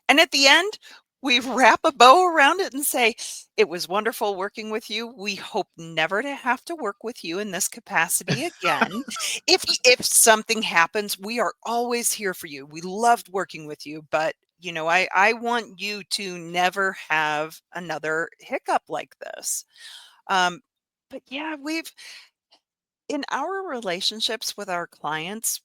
And at the end, we wrap a bow around it and say, it was wonderful working with you. We hope never to have to work with you in this capacity again. If something happens, we are always here for you. We loved working with you, but I want you to never have another hiccup like this. Um, but yeah, we've in our relationships with our clients,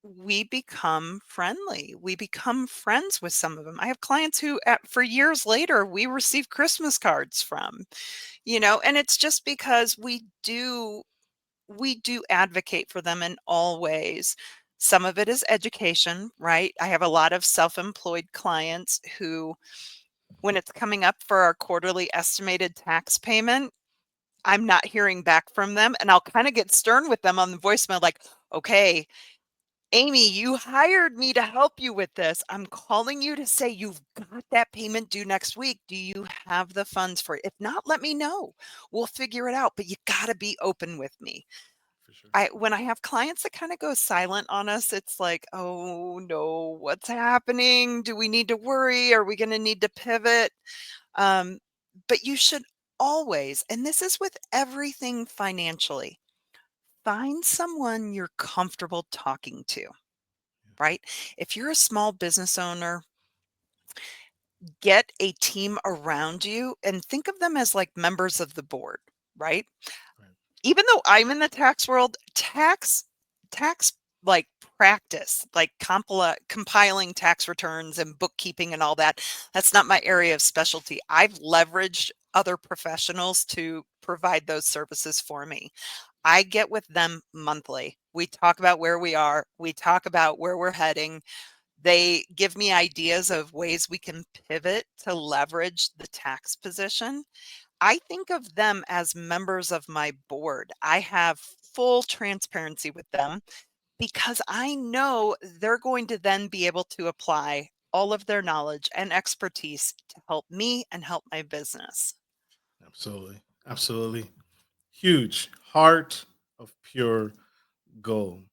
we become friendly. We become friends with some of them. I have clients who, for years later, we receive Christmas cards from, and it's just because we do advocate for them in all ways. Some of it is education, right? I have a lot of self-employed clients who, when it's coming up for our quarterly estimated tax payment, I'm not hearing back from them. And I'll kind of get stern with them on the voicemail, like, okay, Amy, you hired me to help you with this. I'm calling you to say you've got that payment due next week. Do you have the funds for it? If not, let me know. We'll figure it out, but you got to be open with me. For sure. When I have clients that kind of go silent on us, it's like, oh no, what's happening? Do we need to worry? Are we going to need to pivot? Um, but you should always, and this is with everything financially, find someone you're comfortable talking to, right? If you're a small business owner, get a team around you and think of them as like members of the board, right? Right. Even though I'm in the tax world, tax like practice, like compiling tax returns and bookkeeping and all that, that's not my area of specialty. I've leveraged other professionals to provide those services for me. I get with them monthly. We talk about where we are, we talk about where we're heading. They give me ideas of ways we can pivot to leverage the tax position. I think of them as members of my board. I have full transparency with them because I know they're going to then be able to apply all of their knowledge and expertise to help me and help my business. Absolutely. Absolutely. Huge heart of pure gold.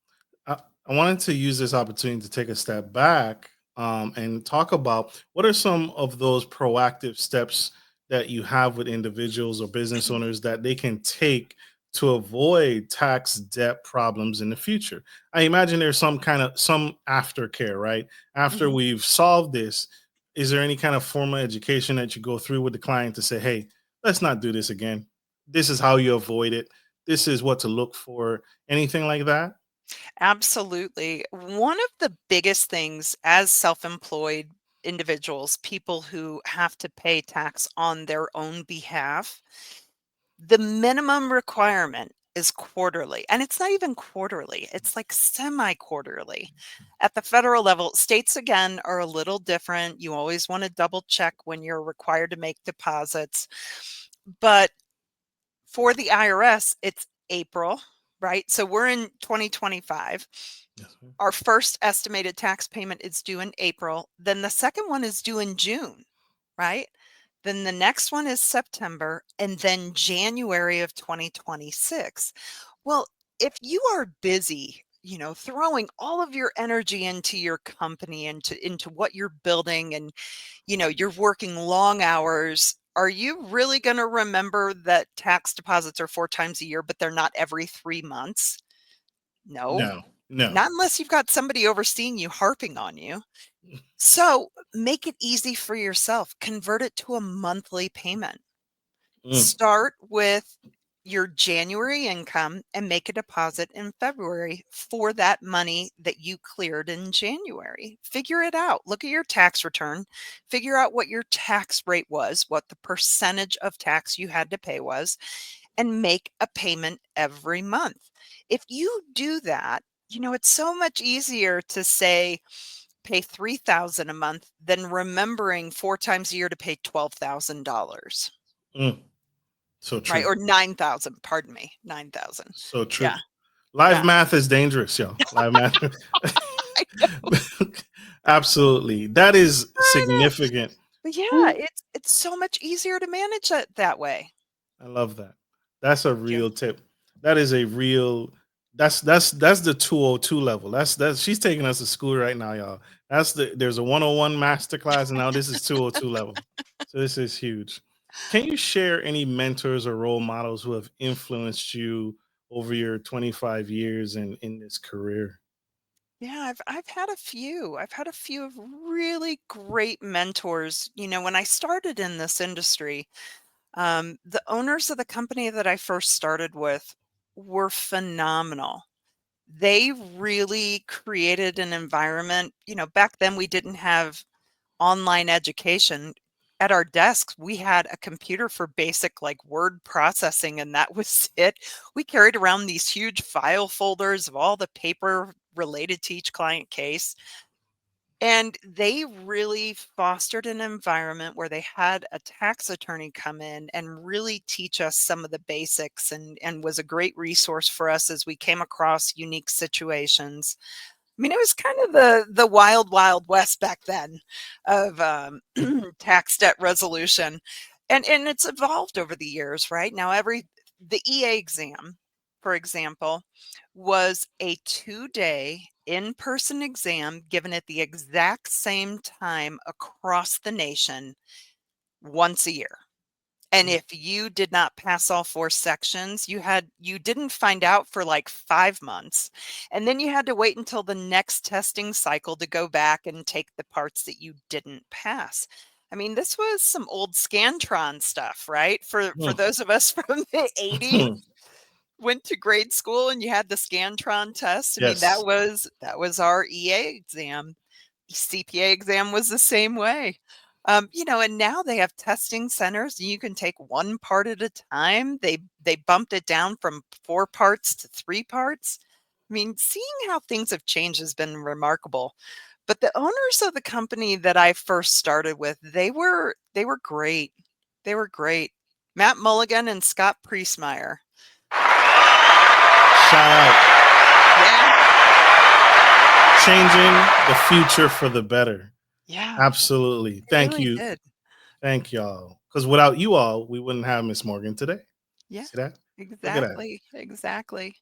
I, I wanted to use this opportunity to take a step back and talk about what are some of those proactive steps that you have with individuals or business owners that they can take to avoid tax debt problems in the future. I imagine there's some aftercare, right? After Mhm. we've solved this, is there any kind of formal education that you go through with the client to say, hey, let's not do this again? This is how you avoid it. This is what to look for. Anything like that? Absolutely. One of the biggest things as self employed individuals, people who have to pay tax on their own behalf, the minimum requirement is quarterly. And it's not even quarterly, it's like semi quarterly. At the federal level, states again are a little different. You always want to double check when you're required to make deposits. But for the IRS, it's April, right? So we're in 2025. Yes, ma'am. Our first estimated tax payment is due in April. Then the second one is due in June, right? Then the next one is September and then January of 2026. Well, if you are busy, throwing all of your energy into your company and into what you're building and you're working long hours, are you really going to remember that tax deposits are 4 times a year but they're not every 3 months? No. No, no. Not unless you've got somebody overseeing you harping on you. So, make it easy for yourself. Convert it to a monthly payment. Mm, Start with your January income and make a deposit in February for that money that you cleared in January. Figure it out. Look at your tax return. Figure out what your tax rate was, what the percentage of tax you had to pay was, and make a payment every month. If you do that, it's so much easier to say pay 3,000 a month than remembering 4 times a year to pay $12,000. mm. So Right, true. or 9,000, pardon me, 9,000. So true. Yeah, Live yeah. math is dangerous, y'all. Live math. I know, Absolutely. That is I know. significant. But yeah, Who it's so much easier to manage it that way. I love that. That's a Thank you. real tip. That is a real that's the 202 level. That's she's taking us to school right now, y'all. There's a 101 masterclass and now this is 202 level. So this is huge. Can you share any mentors or role models who have influenced you over your 25 years in this career? Yeah, I've had a few. I've had a few of really great mentors. When I started in this industry, the owners of the company that I first started with were phenomenal. They really created an environment. Back then we didn't have online education. At our desks, we had a computer for basic like word processing, and that was it. We carried around these huge file folders of all the paper related to each client case. And they really fostered an environment where they had a tax attorney come in and really teach us some of the basics and was a great resource for us as we came across unique situations. mean, it was kind of the wild, wild west back then of tax debt resolution. And it's evolved over the years, right? Now, the EA exam, for example, was a 2-day in-person exam given at the exact same time across the nation once a year. And if you did not pass all 4 sections, you didn't find out for like 5 months. And then you had to wait until the next testing cycle to go back and take the parts that you didn't pass. I mean, this was some old Scantron stuff, right? For those of us from the 80s, went to grade school and you had the Scantron test. I mean, Yes. that was our EA exam. CPA exam was the same way. And now they have testing centers and you can take one part at a time. They bumped it down from 4 parts to 3 parts. I mean, seeing how things have changed has been remarkable. But the owners of the company that I first started with, they were great. They were great. Matt Mulligan and Scott Priestmeyer. Shout out. Yeah. Changing the future for the better. Yeah. Absolutely. Thank really you. Did. Thank y'all. Because without you all, we wouldn't have Miss Morgan today. Yeah. See that? Exactly. Exactly.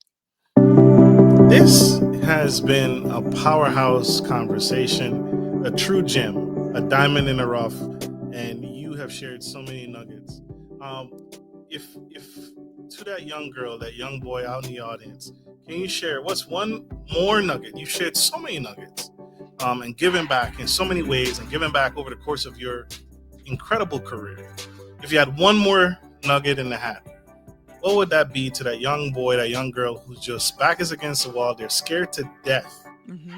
This has been a powerhouse conversation, a true gem, a diamond in the rough, and you have shared so many nuggets. If to that young girl, that young boy out in the audience, can you share what's one more nugget? You've shared so many nuggets, and given back in so many ways, and given back over the course of your incredible career. If you had one more nugget in the hat, what would that be to that young boy, that young girl who's just back is against the wall? They're scared to death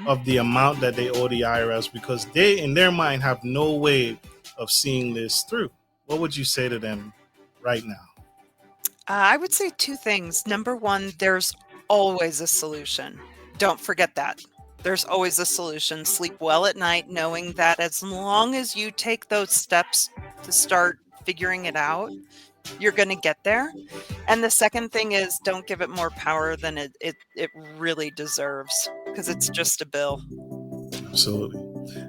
of the amount that they owe the IRS because they, in their mind, have no way of seeing this through. What would you say to them right now? I would say 2 things. Number 1, there's always a solution. Don't forget that. There's always a solution. Sleep well at night, knowing that as long as you take those steps to start figuring it out, you're going to get there. And the second thing is don't give it more power than it really deserves, because it's just a bill. Absolutely.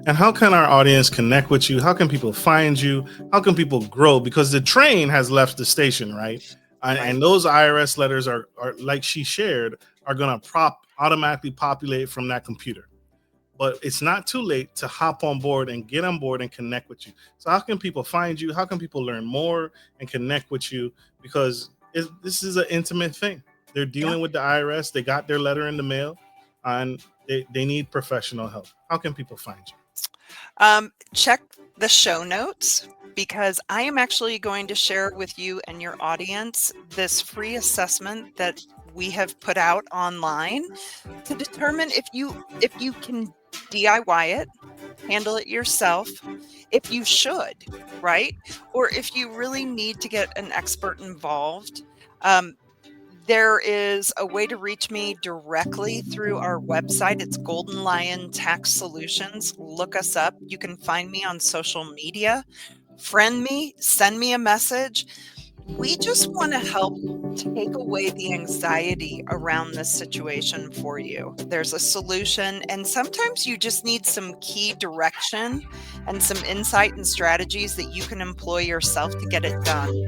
And how can our audience connect with you? How can people find you? How can people grow? Because the train has left the station, right? And those IRS letters are like she shared, are going to automatically populate from that computer. But it's not too late to hop on board and get on board and connect with you. So how can people find you? How can people learn more and connect with you? Because this is an intimate thing. They're dealing with the IRS. They got their letter in the mail and they need professional help. How can people find you? Check the show notes, because I am actually going to share with you and your audience this free assessment that we have put out online to determine if you can DIY it, handle it yourself, if you should, right? Or if you really need to get an expert involved. There is a way to reach me directly through our website. It's Golden Lion Tax Solutions. Look us up. You can find me on social media. Friend me, send me a message. We just want to help take away the anxiety around this situation for you. There's a solution, and sometimes you just need some key direction and some insight and strategies that you can employ yourself to get it done.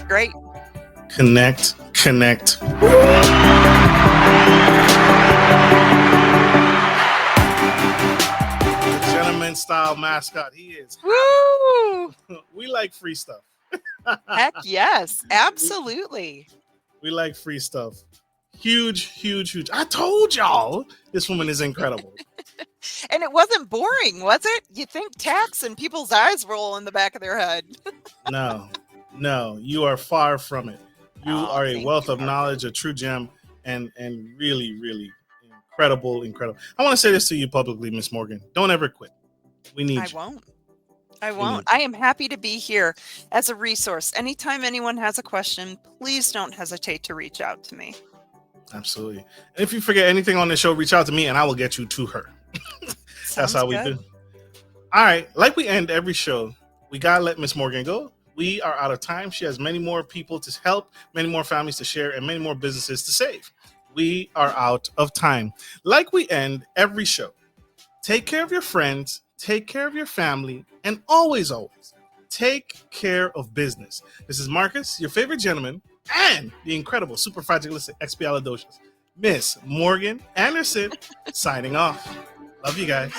Great. Connect. Gentleman style mascot. He is. Woo! We like free stuff. Heck yes, absolutely. We like free stuff. Huge. I told y'all this woman is incredible. And it wasn't boring, was it? You think tax and people's eyes roll in the back of their head. No, you are far from it. You are a wealth of you. knowledge, a true gem, and really, really incredible. I want to say this to you publicly, Miss Morgan. Don't ever quit. We need you. I won't. I am happy to be here as a resource. Anytime anyone has a question, please don't hesitate to reach out to me. Absolutely. And if you forget anything on the show, reach out to me and I will get you to her. That's how we do. All right. Like we end every show, we got to let Miss Morgan go. We are out of time. She has many more people to help, many more families to share, and many more businesses to save. we are out of time. Like we end every show, take care of your friends, take care of your family, and always, take care of business. This is Marcus, your favorite gentleman, and the incredible, super fragilistic expialidocious Miss Morgan Anderson, signing off. Love you guys.